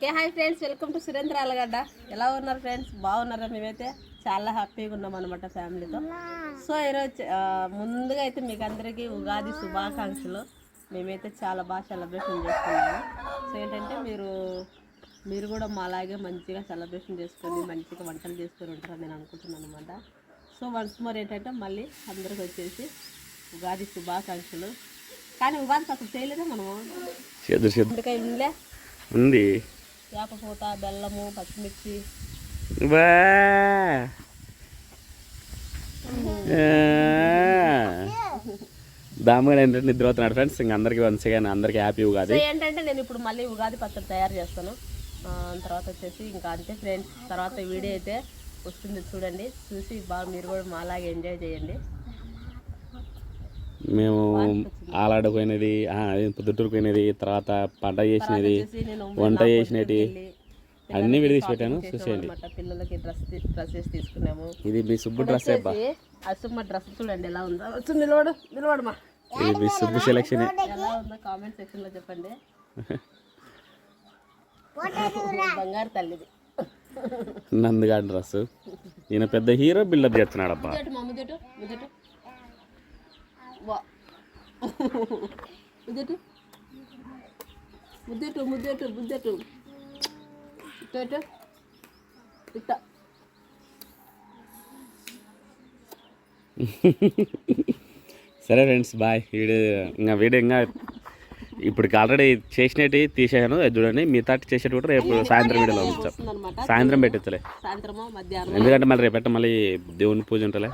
Okay hi friends, welcome to Surendra Allagadda. ఎలా ఉన్నారు friends? బాగున్నారా? మేమైతే చాలా హ్యాపీగా ఉన్నాం అనమాట ఫ్యామిలీతో. సో ఈరోజు ముందుగా అయితే మీకు అందరికీ ఉగాది శుభాకాంక్షలు. మేమైతే చాలా బాగా సెలబ్రేషన్ చేసుకున్నాము. సో ఏంటంటే మీరు కూడా మా అలాగే మంచిగా సెలబ్రేషన్ చేసుకొని మంచిగా వంటలు చేసుకొని ఉంటారని నేను అనుకుంటున్నాను అనమాట. సో వన్స్ మోర్ ఏంటంటే మళ్ళీ అందరికి వచ్చేసి ఉగాది శుభాకాంక్షలు. కానీ ఉగాది అసలు చేయలేదా మనము? ఉండే ఉంది వేపపూత, బెల్లము, పచ్చిమిర్చి. దాముగా ఏంటంటే నిద్ర అవుతున్నాడు ఫ్రెండ్స్. ఇంకా అందరికి మంచిగా అందరికి హ్యాపీ ఉగాది. ఏంటంటే నేను ఇప్పుడు మళ్ళీ ఉగాది పచ్చడి తయారు చేస్తాను. తర్వాత వచ్చేసి ఇంకా అంతే ఫ్రెండ్స్. తర్వాత వీడియో అయితే వస్తుంది, చూడండి. చూసి బాగా మీరు కూడా మాలాగా ఎంజాయ్ చేయండి. మేము ఆలాడపోయినది, పొద్దుటూరు పోయినది, తర్వాత పంట చేసినది, వంట చేసినది అన్నీ విడి తీసి పెట్టాను, చూసేయండి. పిల్లలకి డ్రెస్సెస్ తీసుకున్నాము. ఇది మీ సుబ్బు డ్రెస్. అసుమ్మ డ్రెస్ చూడండి ఎలా ఉందో. నిలబడమా. ఇది మీ సుబ్బు సెలెక్షన్. ఎలా ఉందో కామెంట్ సెక్షన్ లో చెప్పండి. బంగారు తల్లిది నందుగా డ్రెస్. ఈయన పెద్ద హీరో బిల్డప్ చేస్తున్నాడు. అబ్బా ముద్దెట్టు ఇట్ట. సరే ఫ్రెండ్స్, బాయ్. వీడియో ఇంకా ఇప్పుడు ఆల్రెడీ చేసినట్టు తీసేసాను, అది చూడండి. మిగతా చేసేటి కూడా రేపు సాయంత్రం వీడియోలో ఉంచాం. సాయంత్రం పెట్టించలే, ఎందుకంటే మళ్ళీ రేపు మళ్ళీ దేవుని పూజ ఉంటలే.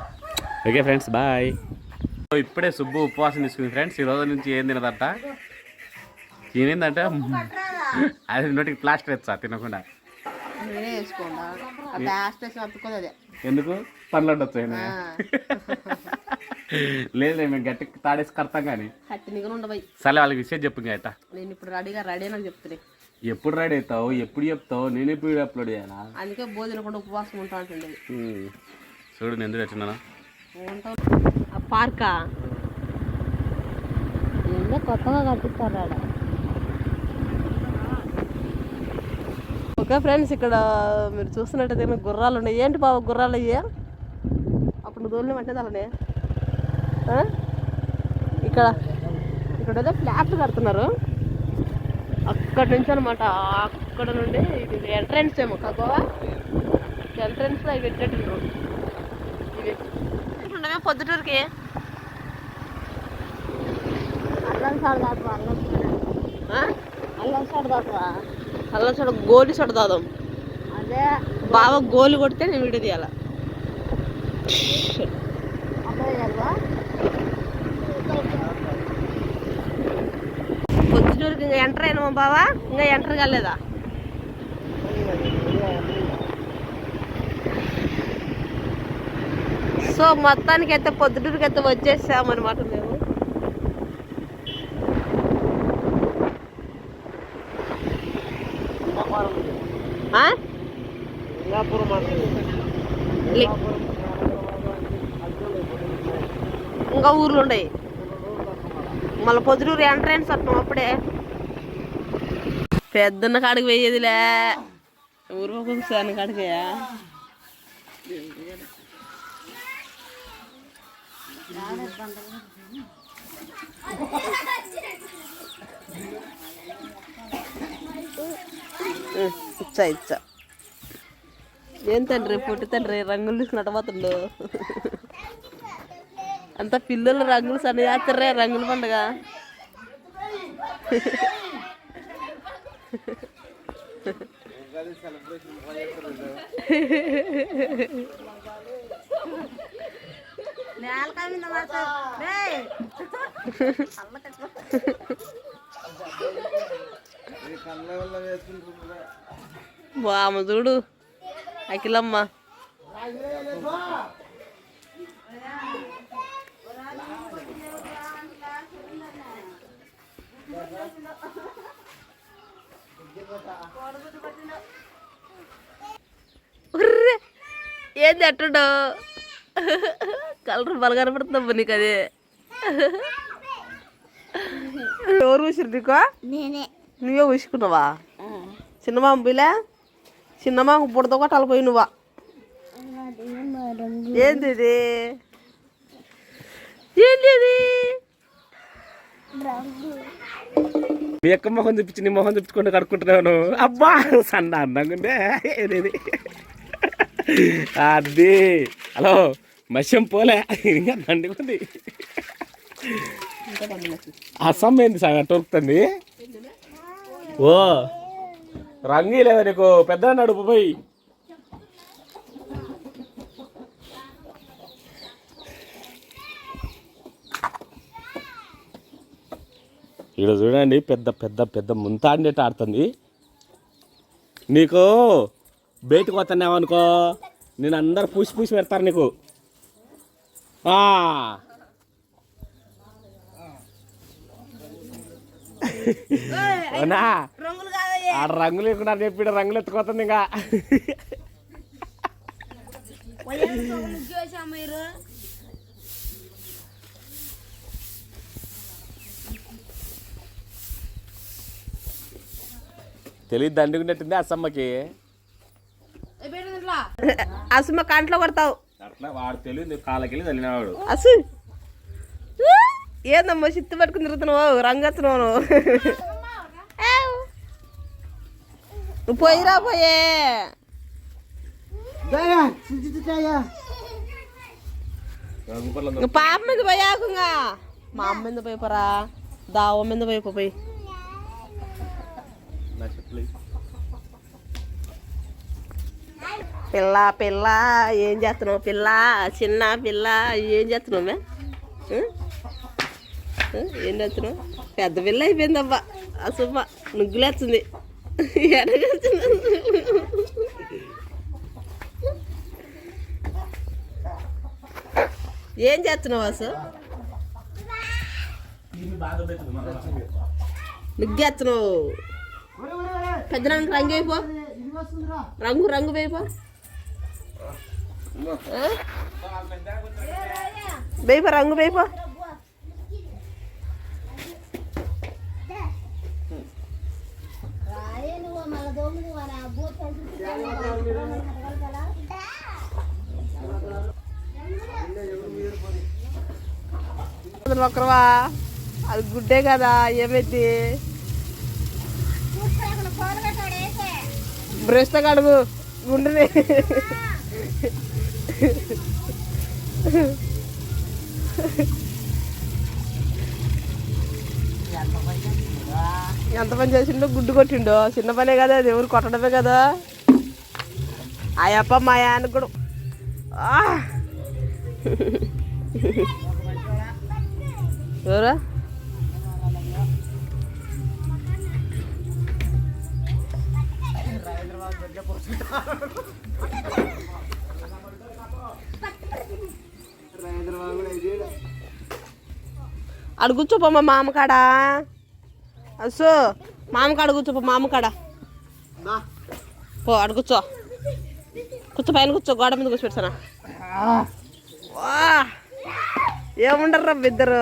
Okay friends, bye. ఇప్పుడే సుబ్బు ఉపవాసం తీసుకుంది ఫ్రెండ్స్. ఈ రోజు నుంచి ఏం తినదట. తినేందంటే అది నోటికి ప్లాస్టర్ వేస్తా తినకుండా. ఎందుకు పనులు వచ్చాయి? లేదు, మేము గట్టి తాడేసి కడతాం కానీ. సరే వాళ్ళకి విషయం చెప్పు. ఇంకా నేను ఇప్పుడు రెడీ అని చెప్తాను. ఎప్పుడు రెడీ అవుతావు? ఎప్పుడు చెప్తావు? నేను ఎప్పుడు అప్లోడ్ చేయాలా? అందుకే భోజనం ఉపవాసం ఉంటా అంటుండేది. చూడు నేను ఎందుకు వచ్చినాను. పార్కా కొత్తగా కట్టిస్తారా? ఓకే ఫ్రెండ్స్, ఇక్కడ మీరు చూస్తున్నట్టయితే గుర్రాలు ఉన్నాయి. ఏంటి బాబా గుర్రాలు అయ్యా? అప్పుడు నువ్వు దోలినమంటే అలానే ఇక్కడ ఏదో ఫ్లాట్ కడుతున్నారు. అక్కడి నుంచి అనమాట. అక్కడ నుండి ఇది ఎంట్రెన్స్ ఏమో కాబావా. ఎంట్రెన్స్లో అవి పెట్టేటట్టు ఇవి ఉండమే పొద్దుటూరుకి. అల్లం సోడ గోలి సోడ తాదాం. అదే బాగా గోలి కొడితే నేను వీడియో తీయాల. పొద్దుటూరుకి ఇంకా ఎంటర్ అయినామా బావా? ఇంకా ఎంటర్ కాలేదా? సో మొత్తానికి అయితే పొద్దుటూరుకి అయితే వచ్చేసామన్నమాట మేము. ఇంకా ఊర్లు ఉన్నాయి. మళ్ళీ పొద్దుటూరు ఎంట్రన్స్ అట్టాం. అప్పుడే పెద్దన్న కాడికి పోయేదిలే. ఊరు కూర్చోని కాడికి ఇచ్చా. ఏం తండ్రి పుట్టి తండ్రి రంగులు చూసినట్టు పోతుండు. అంత పిల్లలు రంగులు సన్న చేస్తారే రంగుల పండుగ. బామ్మ చూడు అఖిలమ్మ. ఏంది అట్టుండో కలర్ బాగా కనపడుతుందమ్మా నీకు. అదే ఎవరు ఊసిరు నీకు? నువ్వే ఊసుకున్నావా? చిన్నమామ బిలే చిన్నమామ బుడత కొట్టాలి పోయి నువ్వా ఏంది ఇది ఏంది ఇది మీ యొక్క మొహం చూపించి నీ మొహం చూపించుకుంటూ కడుక్కుంటున్నాను అబ్బా సన్న అందంగా ఉందే ఏది అది హలో మత్స్యం పోలే ఇంకా దండిగుంది అస్సాం ఏంది సార్ టొరుకుతుంది ఓ రంగు లేదా నీకు పెద్ద నడుపు పోయి ఇక్కడ చూడండి పెద్ద పెద్ద పెద్ద ముంతాడినట్టు ఆడుతుంది నీకు బయటకు వస్తున్నావనుకో నేను అందరు పూసి పూసి పెడతారు నీకు అవునా ఆ రంగులు ఇక్కడ చెప్పి రంగులు ఎత్తుకోతుంది ఇంకా తెలియదు దండుకున్నట్టుంది అసమ్మకి అసమ్మ కంట్లో కొడతావు అట్లా వాడు తెలియదు కాళ్ళకెళ్ళి తల్లినవాడు అసు ఏందమ్మా చిత్తు పట్టుకుని తిరుగుతున్నావు రంగెత్తున్నావు నువ్వు పోయిరా పోయే పాప మీద పోయాకుంగా మా అమ్మ మీద పోయిపోరా దావ మీద పోయిపోయి పిల్ల పిల్ల ఏం చేస్తున్నావు పిల్ల చిన్న పిల్ల ఏం చేస్తున్నావు ఏం చేస్తున్నావు పెద్ద పిల్ల అయిపోయిందబ్బా అసమ్మ నుగ్గులేస్తుంది ఏం చేస్తున్నావు అసలు నుగ్గేస్తున్నావు పెద్ద రంగు రంగు అయిపో రంగు రంగు వేయిపో వేయిపో రంగు వేయిపో ఒకరువా అది గుడ్డే కదా ఏమైంది బ్రష్తో కడుగు గుండెని ఎంత పని చేసిండో గుడ్డు కొట్టిండో చిన్న పనే కదా అది ఎవరు కొట్టడమే కదా అయ్యప్ప మా ఆయనకు కూడా ఎవరా అడు కూర్చోపో మా మామకాడ అసో మామకాడ కూర్చోపో మామకాడ పో అడు కూర్చో కూర్చో పైన కూర్చో గోడ మీద కూర్చోపెడతానా ఏముండరు రబ్బ ఇద్దరు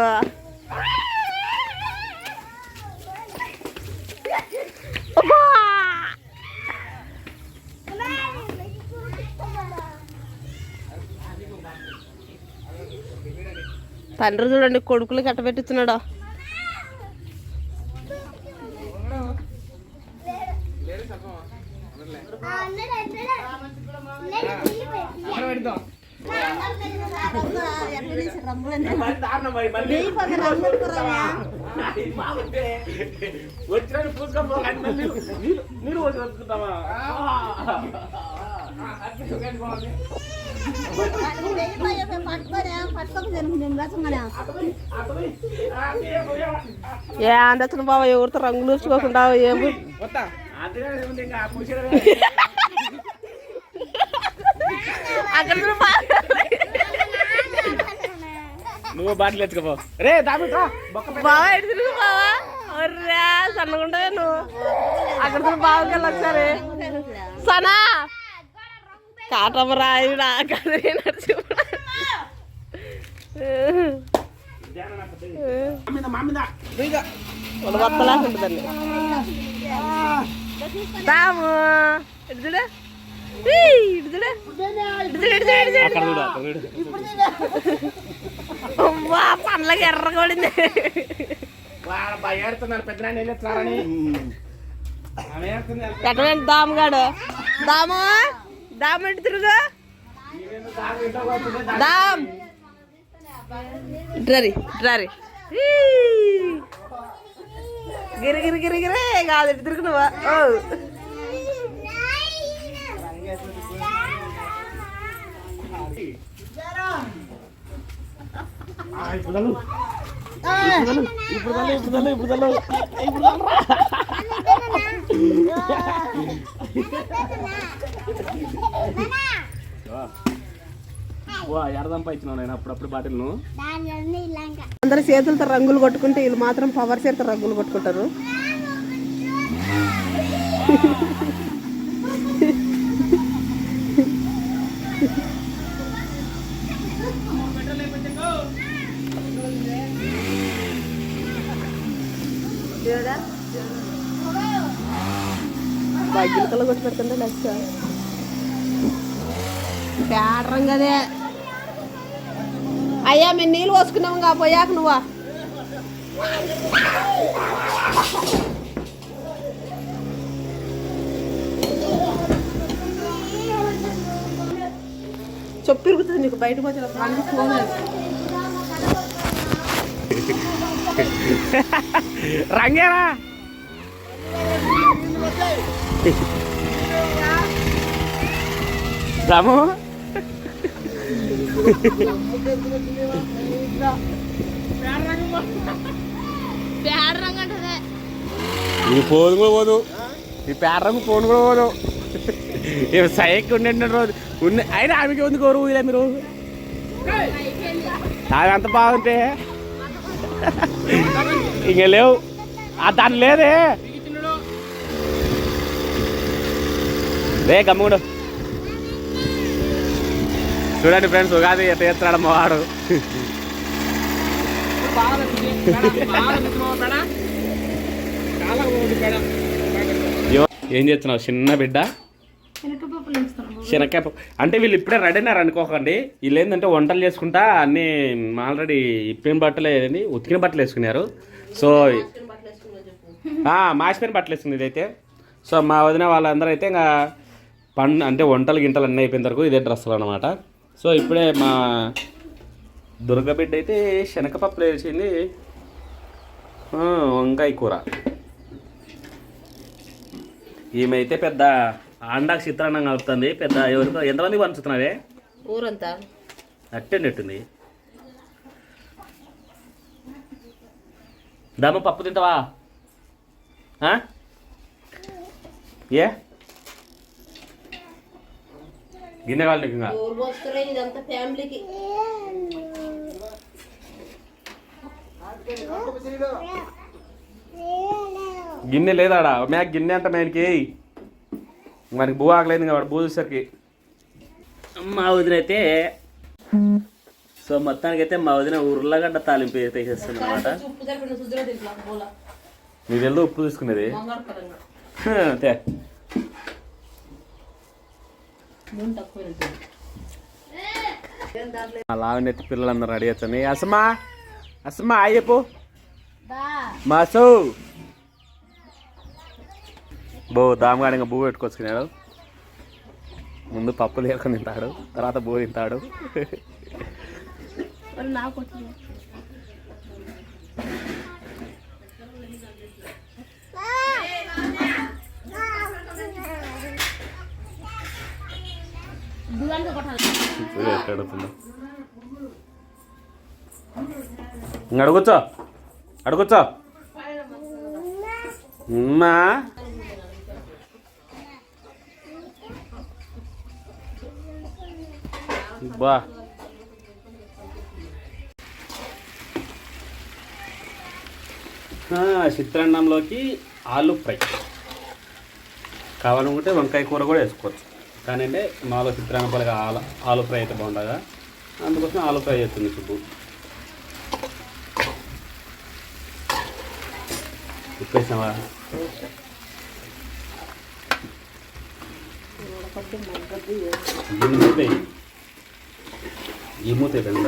తండ్రి చూడండి కొడుకులు కట్టబెట్టుతున్నాడు వచ్చిన మీరు వచ్చుకుంటావా ఏ అందచ్చిన బాబా ఎవరితో రంగులు ఊర్చుకోకుండా ఏం అక్కడ నువ్వు బాటిల్ ఎత్తుకోపో రే బావా ఎటు తిరుగు బావా ఒర్రా సన్నగుంటే నువ్వు అక్కడ బావకి వెళ్ళి ఒకసారి సనా కాటమ్మ రాయుడా వత్తలా ఉంటుందండి దాము ఇటు చూడు ఇటు చూడు అక్కడ చూడు అక్కడ చూడు. అమ్మా పండ్లకి ఎర్రగొడింది. ఎటువంటి దాముగాడు దాము దాము ఇటు తిరుగు దామ్ డ్రరి డ్రరి గిరి గిరి గిరి గిరే కాదు ఇటు తిరుగు నువ్వు. ఓ ఎడదంపా నేను అప్పుడప్పుడు బాటిల్ను. అందరు చేతులతో రంగులు కొట్టుకుంటే వీళ్ళు మాత్రం పవర్ చేతితో రంగులు కొట్టుకుంటారు. బగ్గిలకల్లో కొట్టి పెడుతుంటే లక్ష పేడరం కదే. అయ్యా మేము నీళ్ళు పోసుకున్నాము కా పోయాక నువ్వా. చెప్పు ఇరుగుతుంది నీకు బయటకు వచ్చిన ఫోన్ రంగేరా రాము ఈ ఫోన్ కూడా పోదు, ఈ పేడ రంగు ఫోన్ కూడా పోదు. సైకి ఉండే రోజు ఉన్న అయినా ఆమెకి ఉంది కోరు ఇలా మీరు అవి అంత బాగుంటే ఇంక లేవు దాని లేదే రే గమ్ముడు. చూడండి ఫ్రెండ్స్ ఉగాది ఎట్ట చేస్తున్నాడు మా వాడు. ఏం చేస్తున్నావు చిన్న బిడ్డ? శనక్కాయ పప్పు అంటే వీళ్ళు ఇప్పుడే రెడీ అయినారు అనుకోకండి. వీళ్ళు ఏంటంటే వంటలు చేసుకుంటా అన్నీ ఆల్రెడీ ఇప్పిన బట్టలు ఏదండి ఉతికిన బట్టలు వేసుకున్నారు. సో మాసిపోయిన బట్టలు వేసుకుంది ఇదైతే. సో మా వదిన వాళ్ళందరూ అయితే ఇంకా అంటే వంటలు గింటలు అన్నీ అయిపోయిన వరకు ఇదే డ్రెస్సులు అనమాట. సో ఇప్పుడే మా దుర్గబిడ్డ అయితే శనగపప్పులు వేసింది, వంకాయ కూర. ఈమె అయితే పెద్ద ఆండాకు చిత్రాన్నం కలుపుతుంది. పెద్ద ఎవరికో ఎంతమందికి పంచుతున్నావే? ఊరంతా అట్టండి. దమ్మ పప్పు తింటావా? ఏ గిన్నె కావాలి ఇంకా గిన్నె లేదాడా మ్యాక్ గిన్నె అంట మేనికి మనకి బూ ఆకలేదు ఇంకా వాడు బూ చూసరికి. మా వదిన అయితే సో మొత్తానికి అయితే మా వదిన ఉర్లగడ్డ తాలింపు అయితే వేసేస్తుంది అనమాట. మీకు వెళ్తే ఉప్పు తీసుకునేది అంతే. లావనెత్తి పిల్లలందరూ రెడీ అవుతుంది. అసమా అసమా అయ్యపు మాసు బో దామగాడు ఇంకా బూ పెట్టుకొచ్చుకున్నాడు. ముందు పప్పు లేకొని తింటాడు, తర్వాత బూ తింటాడు. అడుగుచ్చో అడుగుచ్చో అమ్మా. బా చిత్రాన్నంలోకి ఆలు ఫ్రై కావాలనుకుంటే వంకాయ కూర కూడా వేసుకోవచ్చు. కానీ అంటే మాలో చిత్రాన్న పలక ఆలు ఫ్రై అయితే బాగుండగా అందుకోసం ఆలు ఫ్రై చేస్తుంది సుబ్బు. ఉప్పేసినావా? ఒకటి మగ్గది ఈ మూత పెద్ద